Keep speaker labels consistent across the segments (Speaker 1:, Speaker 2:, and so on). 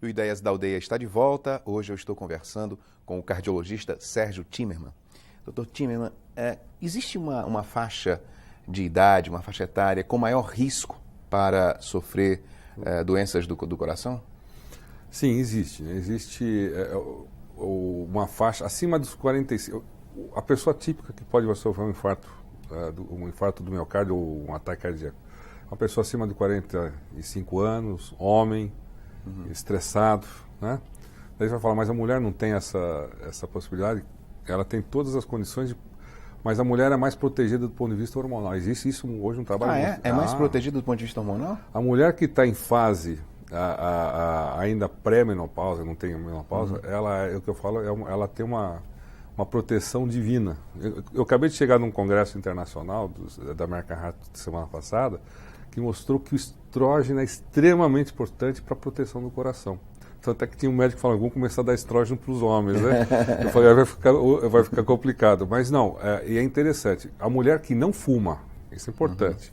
Speaker 1: O Ideias da Aldeia está de volta. Hoje eu estou conversando com o cardiologista Sérgio Timmermann. Dr. Timmermann, existe uma faixa de idade, uma faixa etária com maior risco para sofrer doenças do coração?
Speaker 2: Sim, existe. Existe uma faixa acima dos 45. A pessoa típica que pode sofrer um infarto do miocárdio ou um ataque cardíaco. Uma pessoa acima de 45 anos, homem, estressado, né? Daí você vai falar, mas a mulher não tem essa possibilidade? Ela tem todas as condições, mas a mulher é mais protegida do ponto de vista hormonal. Existe isso hoje um trabalho...
Speaker 1: É mais protegida do ponto de vista hormonal?
Speaker 2: A mulher que está em fase ainda pré-menopausa, não tem menopausa, ela, é o que eu falo, ela tem uma proteção divina. Eu acabei de chegar num congresso internacional da American Heart semana passada, que mostrou que o estrógeno é extremamente importante para a proteção do coração. Tanto é que tinha um médico falando, vamos começar a dar estrógeno para os homens, né? Eu falei, vai ficar complicado. Mas não, e é interessante. A mulher que não fuma, isso é importante,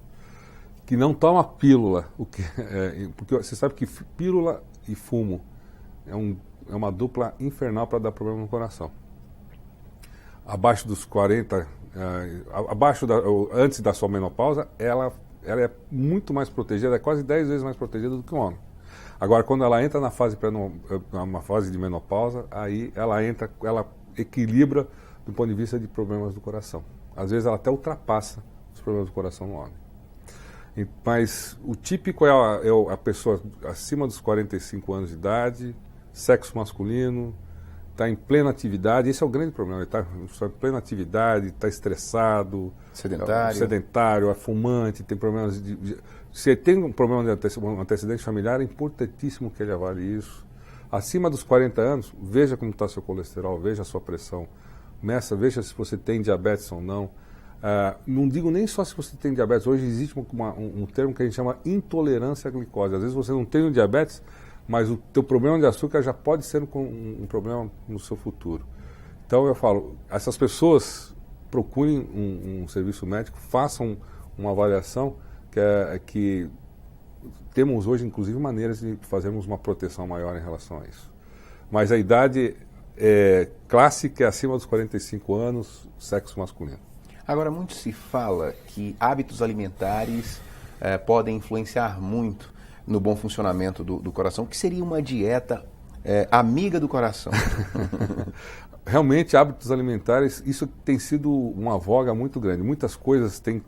Speaker 2: que não toma pílula, porque você sabe que pílula e fumo é uma dupla infernal para dar problema no coração. Abaixo dos 40, antes da sua menopausa, ela é muito mais protegida, é quase 10 vezes mais protegida do que o homem. Agora, quando ela entra na fase de menopausa, aí ela equilibra do ponto de vista de problemas do coração. Às vezes ela até ultrapassa os problemas do coração no homem. Mas o típico é a pessoa acima dos 45 anos de idade, sexo masculino, está em plena atividade, esse é o grande problema, ele está em plena atividade, está estressado, sedentário, é fumante, tem problemas se tem um problema de antecedente familiar, é importantíssimo que ele avalie isso. Acima dos 40 anos, veja como está seu colesterol, veja a sua pressão, veja se você tem diabetes ou não. Não digo nem só se você tem diabetes, hoje existe um termo que a gente chama intolerância à glicose. Às vezes você não tem o diabetes, mas o teu problema de açúcar já pode ser um problema no seu futuro. Então eu falo, essas pessoas procurem um serviço médico, façam uma avaliação, que temos hoje inclusive maneiras de fazermos uma proteção maior em relação a isso. Mas a idade clássica é acima dos 45 anos, sexo masculino.
Speaker 1: Agora, muito se fala que hábitos alimentares podem influenciar muito no bom funcionamento do coração. O que seria uma dieta amiga do coração?
Speaker 2: Realmente, hábitos alimentares, isso tem sido uma voga muito grande. Muitas coisas têm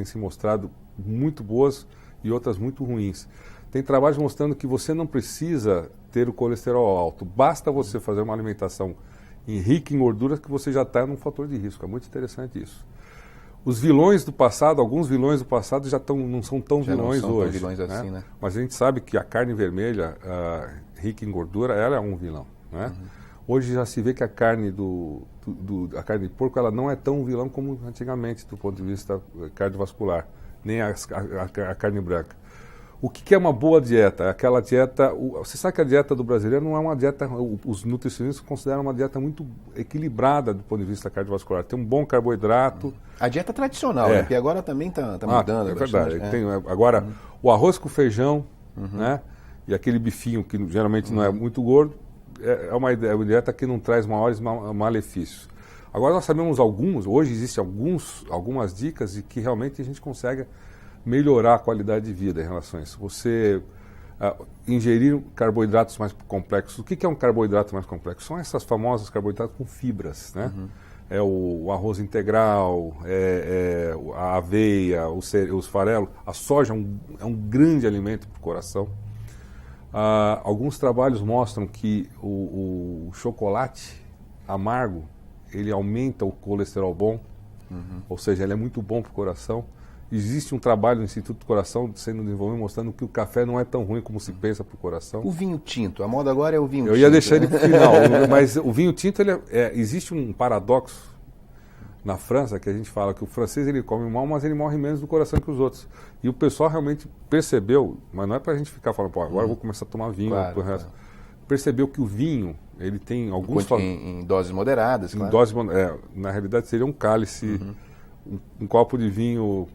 Speaker 2: se mostrado muito boas e outras muito ruins. Tem trabalhos mostrando que você não precisa ter o colesterol alto. Basta você fazer uma alimentação rica em gorduras que você já está num fator de risco. É muito interessante isso. Os vilões do passado, alguns vilões do passado não são tão vilões hoje.
Speaker 1: Vilões assim, né?
Speaker 2: Mas a gente sabe que a carne vermelha, rica em gordura, ela é um vilão, né? Hoje já se vê que a carne a carne de porco, ela não é tão vilão como antigamente, do ponto de vista cardiovascular, nem a carne branca. O que é uma boa dieta? Aquela dieta... Você sabe que a dieta do brasileiro não é uma dieta... Os nutricionistas consideram uma dieta muito equilibrada do ponto de vista cardiovascular. Tem um bom carboidrato.
Speaker 1: A dieta tradicional, né? Porque agora também está mudando.
Speaker 2: É verdade. Agora, o arroz com feijão, né? E aquele bifinho que geralmente não é muito gordo, é uma dieta que não traz maiores malefícios. Agora nós sabemos hoje existem algumas dicas de que realmente a gente consegue melhorar a qualidade de vida em relação a isso. Você ingerir carboidratos mais complexos. O que é um carboidrato mais complexo? São essas famosas carboidratos com fibras, né? É o arroz integral, a aveia, os farelos. A soja é um grande alimento para o coração. Alguns trabalhos mostram que o chocolate amargo, ele aumenta o colesterol bom, ou seja, ele é muito bom para o coração. Existe um trabalho no Instituto do Coração sendo desenvolvido mostrando que o café não é tão ruim como se pensa para o coração.
Speaker 1: O vinho tinto, a moda agora é o vinho tinto.
Speaker 2: Eu ia deixar ele para o final, mas o vinho tinto, existe um paradoxo na França, que a gente fala que o francês ele come mal, mas ele morre menos do coração que os outros. E o pessoal realmente percebeu, mas não é para a gente ficar falando, agora eu vou começar a tomar vinho pro resto. Claro. Percebeu que o vinho, ele tem alguns...
Speaker 1: Em doses moderadas, claro.
Speaker 2: Na realidade seria um cálice, um copo de vinho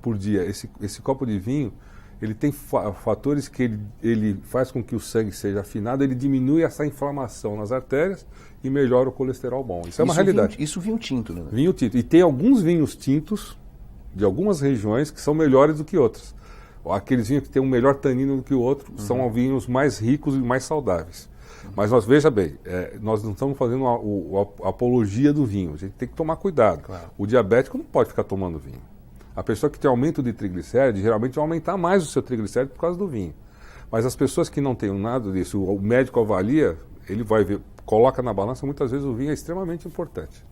Speaker 2: por dia. Esse copo de vinho, ele tem fatores que ele faz com que o sangue seja afinado, ele diminui essa inflamação nas artérias e melhora o colesterol bom. Isso é uma realidade.
Speaker 1: Isso vinho tinto, né?
Speaker 2: Vinho tinto. E tem alguns vinhos tintos de algumas regiões que são melhores do que outros. Aqueles vinhos que têm um melhor tanino do que o outro são vinhos mais ricos e mais saudáveis. Mas veja bem, nós não estamos fazendo a apologia do vinho. A gente tem que tomar cuidado.
Speaker 1: Claro.
Speaker 2: O diabético não pode ficar tomando vinho. A pessoa que tem aumento de triglicérides, geralmente vai aumentar mais o seu triglicérides por causa do vinho. Mas as pessoas que não têm nada disso, o médico avalia, ele vai ver, coloca na balança, muitas vezes o vinho é extremamente importante.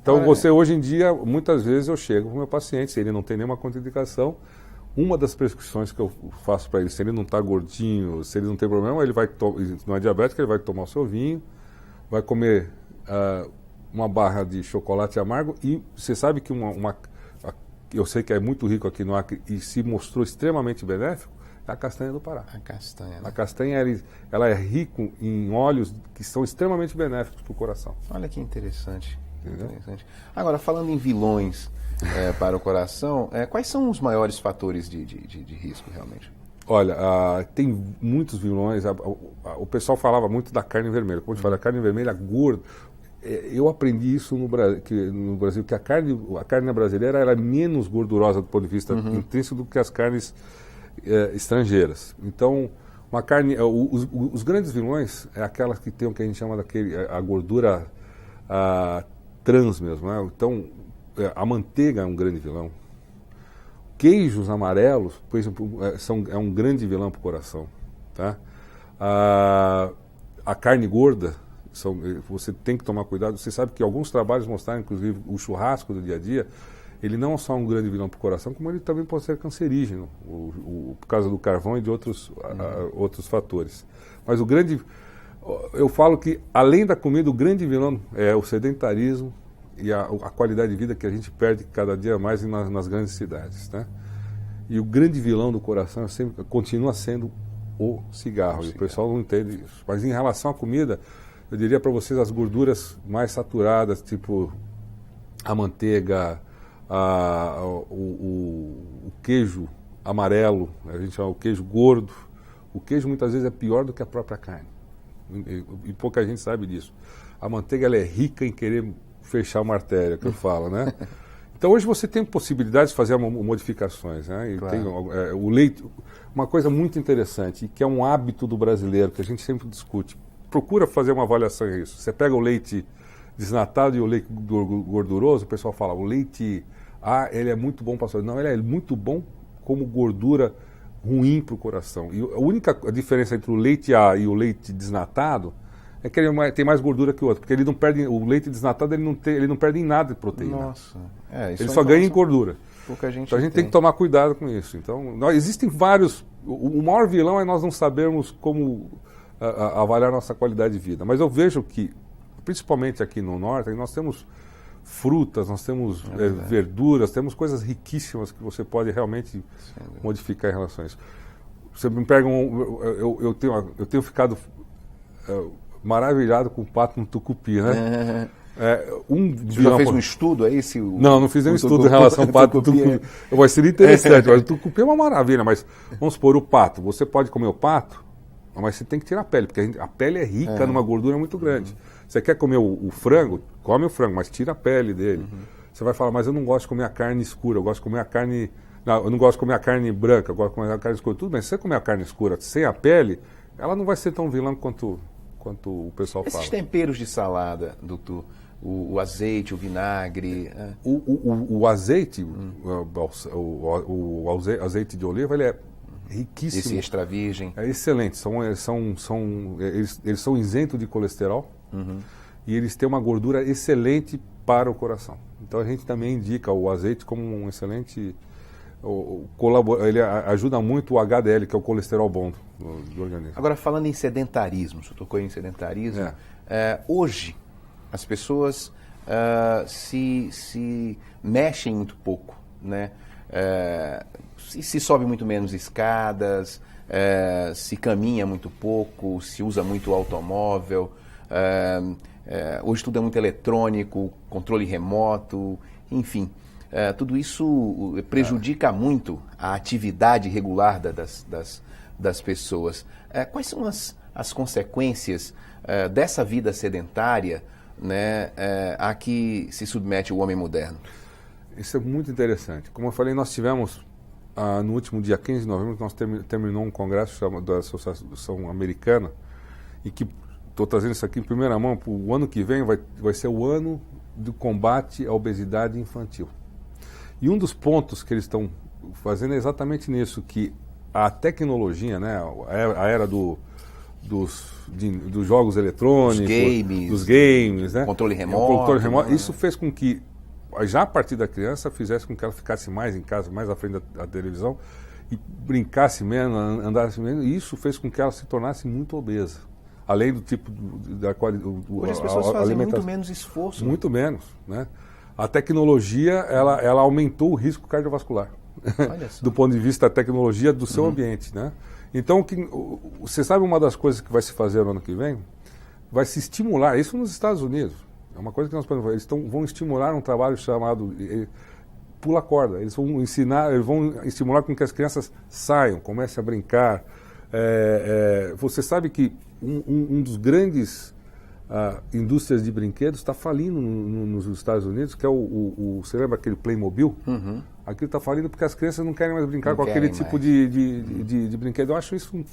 Speaker 2: Então hoje em dia, muitas vezes eu chego com o meu paciente, se ele não tem nenhuma contraindicação, uma das prescrições que eu faço para ele, se ele não está gordinho, se ele não tem problema, ele não é diabético, ele vai tomar o seu vinho, vai comer uma barra de chocolate amargo e você sabe que eu sei que é muito rico aqui no Acre e se mostrou extremamente benéfico, é a castanha do Pará.
Speaker 1: A castanha. Né?
Speaker 2: A castanha, ela é rica em óleos que são extremamente benéficos para o coração.
Speaker 1: Olha que interessante. Interessante. Agora, falando em vilões para o coração, quais são os maiores fatores de risco, realmente?
Speaker 2: Olha, tem muitos vilões. O pessoal falava muito da carne vermelha. Como eu te falei, a carne vermelha gorda. Eu aprendi isso no Brasil, que a carne brasileira era menos gordurosa do ponto de vista intrínseco do que as carnes estrangeiras. Então, uma carne, os grandes vilões é aquelas que tem o que a gente chama a gordura trans mesmo. Né? Então, a manteiga é um grande vilão. Queijos amarelos, por exemplo, é um grande vilão para o coração. Tá? A carne gorda, você tem que tomar cuidado. Você sabe que alguns trabalhos mostraram, inclusive, o churrasco do dia a dia, ele não é só um grande vilão para o coração, como ele também pode ser cancerígeno, por causa do carvão e de outros fatores. Mas eu falo que, além da comida, o grande vilão é o sedentarismo e a qualidade de vida que a gente perde cada dia mais nas grandes cidades. Né? E o grande vilão do coração continua sendo o cigarro. E o pessoal não entende isso. Mas em relação à comida, eu diria para vocês as gorduras mais saturadas, tipo a manteiga, o queijo amarelo, a gente chama o queijo gordo. O queijo muitas vezes é pior do que a própria carne. E pouca gente sabe disso. A manteiga ela é rica em querer fechar uma artéria, que eu falo, né? Então hoje você tem possibilidade de fazer modificações, né? E
Speaker 1: claro.
Speaker 2: Tem o leite, uma coisa muito interessante, que é um hábito do brasileiro, que a gente sempre discute. Procura fazer uma avaliação disso. Você pega o leite desnatado e o leite gorduroso, o pessoal fala, o leite ele é muito bom para a saúde. Não, ele é muito bom como gordura ruim para o coração. E a única diferença entre o leite A e o leite desnatado é que ele tem mais gordura que o outro, porque ele não perde, o leite desnatado ele não perde em nada de proteína.
Speaker 1: Nossa.
Speaker 2: Ele só ganha em gordura.
Speaker 1: Pouca gente
Speaker 2: então a gente tem que tomar cuidado com isso. Então, existem vários. O maior vilão é nós não sabermos como avaliar nossa qualidade de vida. Mas eu vejo que, principalmente aqui no norte, nós temos frutas, nós temos verduras, temos coisas riquíssimas que você pode realmente modificar em relação a isso. Você me pega eu tenho ficado maravilhado com o pato no tucupi, né?
Speaker 1: Você já fez um estudo aí?
Speaker 2: Não fiz nenhum estudo em relação ao pato no tucupi. Mas seria interessante, mas o tucupi é uma maravilha, mas vamos supor, o pato, você pode comer o pato, mas você tem que tirar a pele, porque a pele é rica numa gordura muito grande. Você quer comer o frango? Come o frango, mas tira a pele dele. Você vai falar, mas eu não gosto de comer a carne escura, eu gosto de comer a carne... Não, eu não gosto de comer a carne branca, eu gosto de comer a carne escura. Tudo bem, se você comer a carne escura sem a pele, ela não vai ser tão vilã quanto o pessoal fala.
Speaker 1: Esses temperos de salada, doutor, o azeite, o vinagre...
Speaker 2: O azeite, o azeite de oliva, ele é riquíssimo.
Speaker 1: Esse extra virgem.
Speaker 2: É excelente. Eles são isentos de colesterol e eles têm uma gordura excelente para o coração. Então a gente também indica o azeite como um excelente... Ele ajuda muito o HDL, que é o colesterol bom do organismo.
Speaker 1: Agora, falando em sedentarismo, você tocou em sedentarismo, hoje as pessoas se mexem muito pouco, né? Se sobe muito menos escadas, se caminha muito pouco, se usa muito automóvel, hoje tudo é muito eletrônico, controle remoto, enfim. tudo isso prejudica muito a atividade regular das pessoas. Quais são as consequências dessa vida sedentária, né, a que se submete o homem moderno?
Speaker 2: Isso é muito interessante. Como eu falei, nós tivemos, no último dia 15 de novembro, nós terminou um congresso da Associação Americana, e que estou trazendo isso aqui em primeira mão, o ano que vem vai ser o ano do combate à obesidade infantil. E um dos pontos que eles estão fazendo é exatamente nisso, que a tecnologia, né, a era dos jogos eletrônicos, dos games, né,
Speaker 1: controle remoto,
Speaker 2: isso fez com que, já a partir da criança, fizesse com que ela ficasse mais em casa, mais à frente da televisão, e brincasse menos, andasse menos, e isso fez com que ela se tornasse muito obesa. Além do tipo da qualidade.
Speaker 1: Hoje as pessoas fazem muito menos esforço.
Speaker 2: Muito menos, né? A tecnologia, ela aumentou o risco cardiovascular. Do ponto de vista da tecnologia do seu ambiente, né? Então, você sabe uma das coisas que vai se fazer no ano que vem? Vai se estimular, isso nos Estados Unidos, é uma coisa que nós podemos fazer, eles vão estimular um trabalho chamado pula corda. Eles vão estimular com que as crianças saiam, comecem a brincar. Você sabe que um dos grandes indústrias de brinquedos está falindo nos Estados Unidos, que é você lembra aquele Playmobil? Aquilo está falindo porque as crianças não querem mais brincar com aquele tipo de brinquedo. Eu acho isso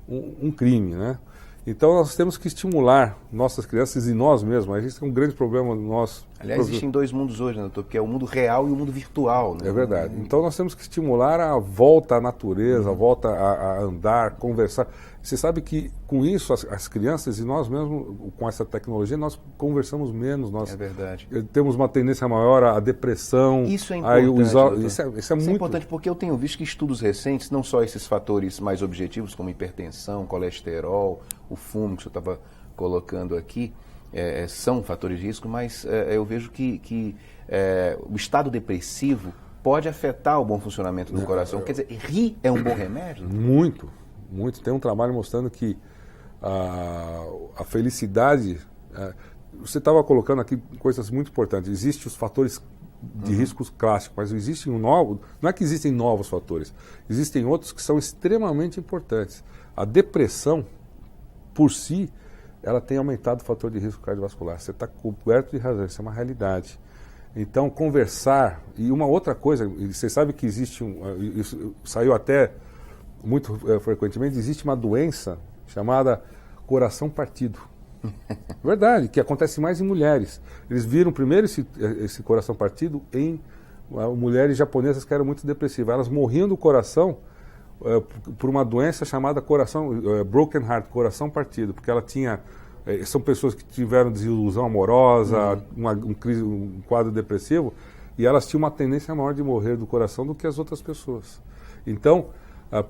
Speaker 2: um crime, né? Então nós temos que estimular nossas crianças e nós mesmos. A gente tem um grande problema no nosso...
Speaker 1: Aliás, existem dois mundos hoje, né, doutor? Porque é o mundo real e o mundo virtual, né?
Speaker 2: É verdade. Então nós temos que estimular a volta à natureza, a volta a andar, conversar. Você sabe que com isso as crianças e nós mesmos, com essa tecnologia, nós conversamos menos.
Speaker 1: É verdade.
Speaker 2: Temos uma tendência maior à depressão.
Speaker 1: Isso é importante.
Speaker 2: Isso é muito
Speaker 1: importante porque eu tenho visto que estudos recentes, não só esses fatores mais objetivos, como hipertensão, colesterol, o fumo que o senhor estava colocando aqui, são fatores de risco, mas eu vejo que o estado depressivo pode afetar o bom funcionamento do coração. Quer dizer, rir é um bom remédio?
Speaker 2: Muito, muito. Tem um trabalho mostrando que a felicidade... você estava colocando aqui coisas muito importantes. Existem os fatores de riscos clássicos, mas existem novos... Não é que existem novos fatores. Existem outros que são extremamente importantes. A depressão, por si, ela tem aumentado o fator de risco cardiovascular. Você está coberto de razão, isso é uma realidade. Então, conversar... E uma outra coisa, você sabe que existe isso saiu até muito frequentemente, existe uma doença chamada coração partido. Verdade, que acontece mais em mulheres. Eles viram primeiro esse coração partido em mulheres japonesas que eram muito depressivas. Elas morriam do coração por uma doença chamada broken heart, coração partido, porque ela tinha... são pessoas que tiveram desilusão amorosa, um quadro depressivo, e elas tinham uma tendência maior de morrer do coração do que as outras pessoas. Então,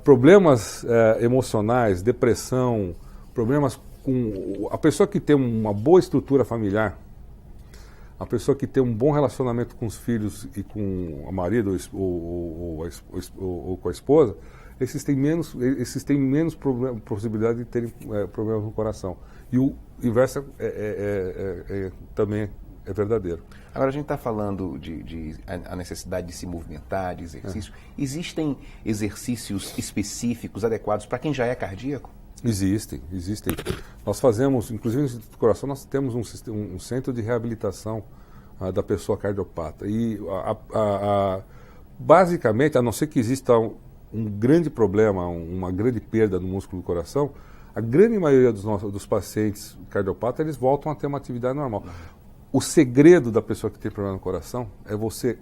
Speaker 2: problemas emocionais, depressão, problemas com... A pessoa que tem uma boa estrutura familiar, a pessoa que tem um bom relacionamento com os filhos e com o marido ou com a esposa, esses têm menos possibilidade de terem problemas no coração. E o inverso também é verdadeiro.
Speaker 1: Agora a gente está falando a necessidade de se movimentar, de exercício. Existem exercícios específicos, adequados para quem já é cardíaco?
Speaker 2: Existem. Nós fazemos, inclusive no Instituto do Coração, nós temos um centro de reabilitação da pessoa cardiopata. E basicamente, a não ser que exista um grande problema, uma grande perda no músculo do coração, a grande maioria dos pacientes cardiopatas, eles voltam a ter uma atividade normal. O segredo da pessoa que tem problema no coração é você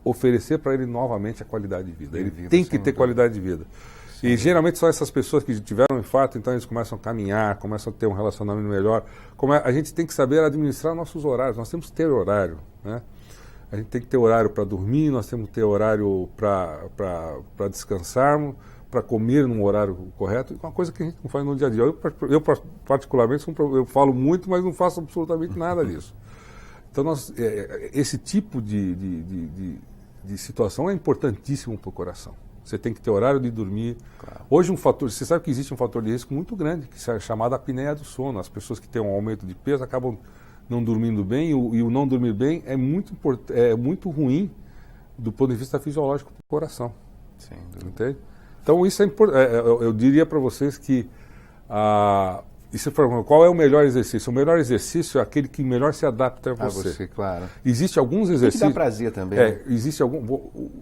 Speaker 2: oferecer para ele novamente a qualidade de vida. Ele tem que ter qualidade de vida. Sim. E geralmente são essas pessoas que tiveram um infarto, então eles começam a caminhar, começam a ter um relacionamento melhor. A gente tem que saber administrar nossos horários, nós temos que ter horário, né? A gente tem que ter horário para dormir, nós temos que ter horário para descansarmos, para comer num horário correto, uma coisa que a gente não faz no dia a dia. Eu particularmente, eu falo muito, mas não faço absolutamente nada disso. Então, esse tipo de situação é importantíssimo para o coração. Você tem que ter horário de dormir. Claro. Hoje, você sabe que existe um fator de risco muito grande, que é chamado apneia do sono. As pessoas que têm um aumento de peso acabam não dormindo bem, e o não dormir bem é muito ruim do ponto de vista fisiológico do coração.
Speaker 1: Sim.
Speaker 2: Entende? Então, isso é importante. Eu diria para vocês que... E você falou, qual é o melhor exercício? O melhor exercício é aquele que melhor se adapta a você.
Speaker 1: A você, claro.
Speaker 2: Existe alguns exercícios...
Speaker 1: Tem que dar prazer também. Né?
Speaker 2: Existe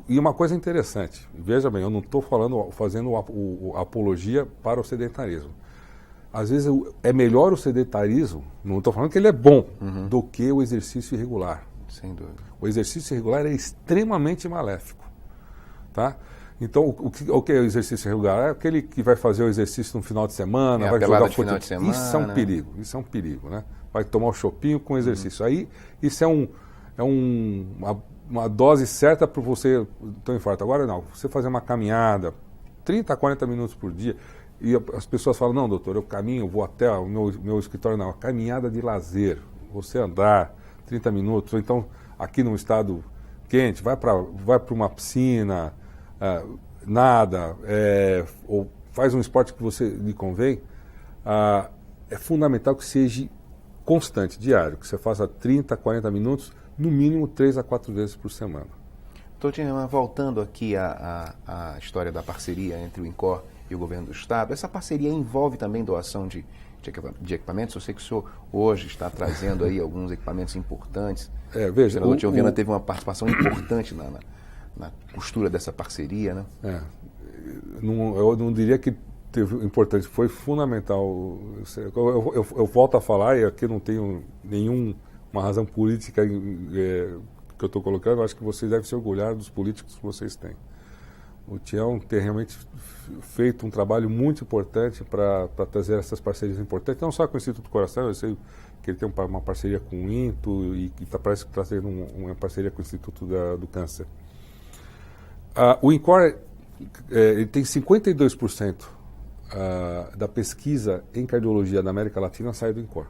Speaker 2: e uma coisa interessante, veja bem, eu não estou fazendo apologia para o sedentarismo. Às vezes é melhor o sedentarismo, não estou falando que ele é bom, do que o exercício irregular.
Speaker 1: Sem dúvida.
Speaker 2: O exercício irregular é extremamente maléfico. Tá? Então, o que é o exercício irregular? É aquele que vai fazer o exercício no final de semana, vai jogar futebol.
Speaker 1: Final de semana.
Speaker 2: Isso é um perigo, né? Vai tomar o chopinho com exercício. Aí, isso uma dose certa para você ter um infarto. Agora, não, você fazer uma caminhada, 30 a 40 minutos por dia, e as pessoas falam, não, doutor, eu caminho, vou até o meu escritório, não, caminhada de lazer, você andar 30 minutos, ou então, aqui num estado quente, vai para uma piscina... nada, ou faz um esporte que você lhe convém, é fundamental que seja constante, diário, que você faça 30, 40 minutos, no mínimo 3 a 4 vezes por semana.
Speaker 1: Doutor Timerman, voltando aqui à história da parceria entre o INCOR e o governo do Estado, essa parceria envolve também doação de equipamentos? Eu sei que o senhor hoje está trazendo aí alguns equipamentos importantes.
Speaker 2: Veja,
Speaker 1: o senador Tiovina teve uma participação importante na costura dessa parceria, né?
Speaker 2: Eu não diria que teve importante, foi fundamental. Eu volto a falar, e aqui não tenho nenhuma razão política que eu estou colocando, eu acho que vocês devem se orgulhar dos políticos que vocês têm. O Tião tem realmente feito um trabalho muito importante para trazer essas parcerias importantes, não só com o Instituto do Coração, eu sei que ele tem uma parceria com o INTO e parece que está tendo uma parceria com o Instituto do Câncer. O INCOR ele tem 52% da pesquisa em cardiologia da América Latina sai do INCOR.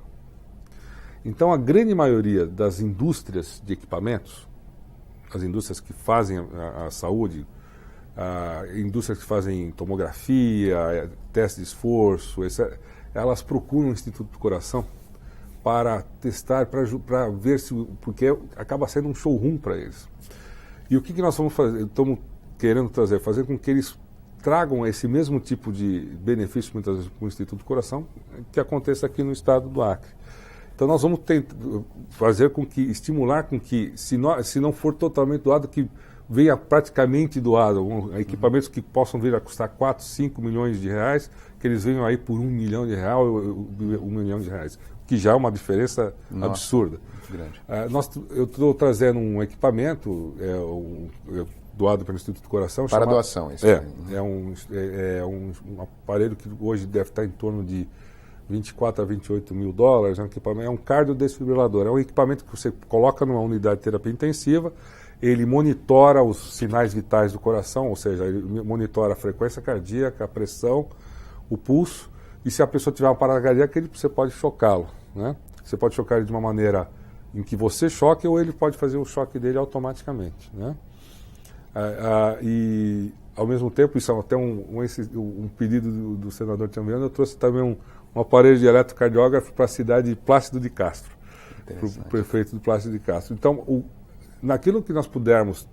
Speaker 2: Então, a grande maioria das indústrias de equipamentos, as indústrias que fazem a saúde, indústrias que fazem tomografia, teste de esforço, elas procuram o Instituto do Coração para testar, para ver se... Porque acaba sendo um showroom para eles. E o que nós vamos fazer? Estamos querendo fazer com que eles tragam esse mesmo tipo de benefício, muitas vezes, para o Instituto do Coração, que aconteça aqui no estado do Acre. Então, nós vamos fazer com que, estimular com que, se não for totalmente doado, que venha praticamente doado, equipamentos que possam vir a custar 4, 5 milhões de reais, que eles venham aí por 1 milhão de reais, 1 milhão de reais, que já é uma diferença absurda.
Speaker 1: Grande.
Speaker 2: Eu estou trazendo um equipamento doado pelo Instituto do Coração.
Speaker 1: Para doação, isso.
Speaker 2: É um aparelho que hoje deve estar em torno de 24 a 28 mil dólares, é um cardiodesfibrilador. É um equipamento que você coloca numa unidade de terapia intensiva, ele monitora os sinais vitais do coração, ou seja, ele monitora a frequência cardíaca, a pressão, o pulso, e se a pessoa tiver uma parada cardíaca, você pode chocá-lo, né? Você pode chocar ele de uma maneira em que você choque, ou ele pode fazer o choque dele automaticamente, né? E, ao mesmo tempo, isso é até um pedido do senador Timerman, eu trouxe também um aparelho de eletrocardiógrafo para a cidade de Plácido de Castro, para o prefeito de Plácido de Castro. Então, naquilo que nós pudermos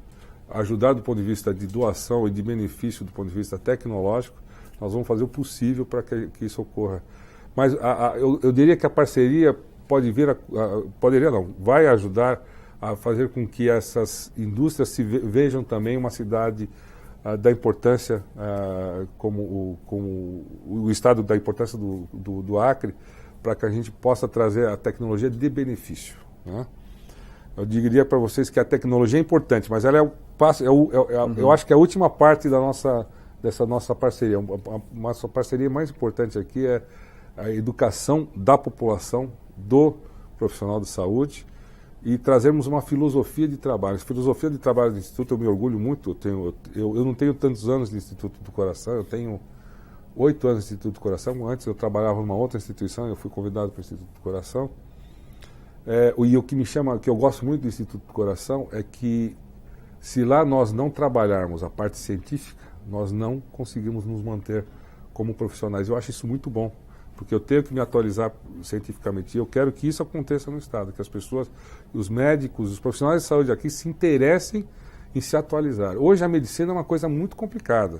Speaker 2: ajudar do ponto de vista de doação e de benefício do ponto de vista tecnológico, nós vamos fazer o possível para que isso ocorra. Mas eu diria que a parceria vai ajudar a fazer com que essas indústrias se vejam também uma cidade da importância, como o estado da importância do Acre, para que a gente possa trazer a tecnologia de benefício, né? Eu diria para vocês que a tecnologia é importante, mas ela eu acho que a última parte dessa nossa parceria. Uma parceria mais importante aqui é a educação da população, do profissional de saúde, e trazermos uma filosofia de trabalho. A filosofia de trabalho do Instituto, eu me orgulho muito, eu não tenho tantos anos de Instituto do Coração, eu tenho 8 anos de Instituto do Coração. Antes eu trabalhava numa outra instituição, eu fui convidado para o Instituto do Coração. E o que que eu gosto muito do Instituto do Coração é que, se lá nós não trabalharmos a parte científica, nós não conseguimos nos manter como profissionais. Eu acho isso muito bom, porque eu tenho que me atualizar cientificamente. E eu quero que isso aconteça no Estado, que as pessoas, os médicos, os profissionais de saúde aqui se interessem em se atualizar. Hoje a medicina é uma coisa muito complicada.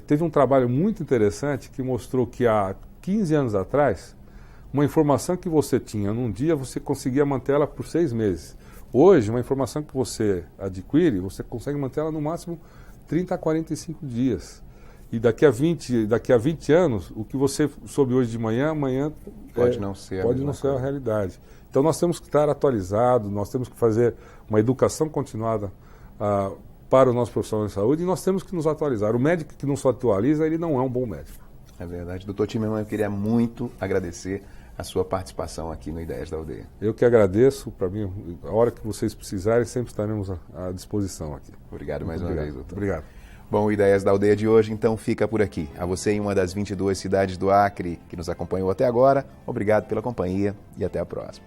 Speaker 2: Teve um trabalho muito interessante que mostrou que há 15 anos atrás, uma informação que você tinha num dia, você conseguia manter ela por 6 meses. Hoje, uma informação que você adquire, você consegue manter ela no máximo 30 a 45 dias. E daqui a 20 anos, o que você soube hoje de manhã, amanhã
Speaker 1: pode não ser
Speaker 2: a realidade. Então nós temos que estar atualizados, nós temos que fazer uma educação continuada para os nossos profissionais de saúde e nós temos que nos atualizar. O médico que não se atualiza, ele não é um bom médico.
Speaker 1: É verdade. Doutor Timmerman, eu queria muito agradecer a sua participação aqui no Ideias da Aldeia.
Speaker 2: Eu que agradeço. Para mim, a hora que vocês precisarem, sempre estaremos à disposição aqui.
Speaker 1: Obrigado mais uma vez, doutor.
Speaker 2: Obrigado.
Speaker 1: Bom, o Ideias da Aldeia de hoje, então, fica por aqui. A você em uma das 22 cidades do Acre que nos acompanhou até agora, obrigado pela companhia e até a próxima.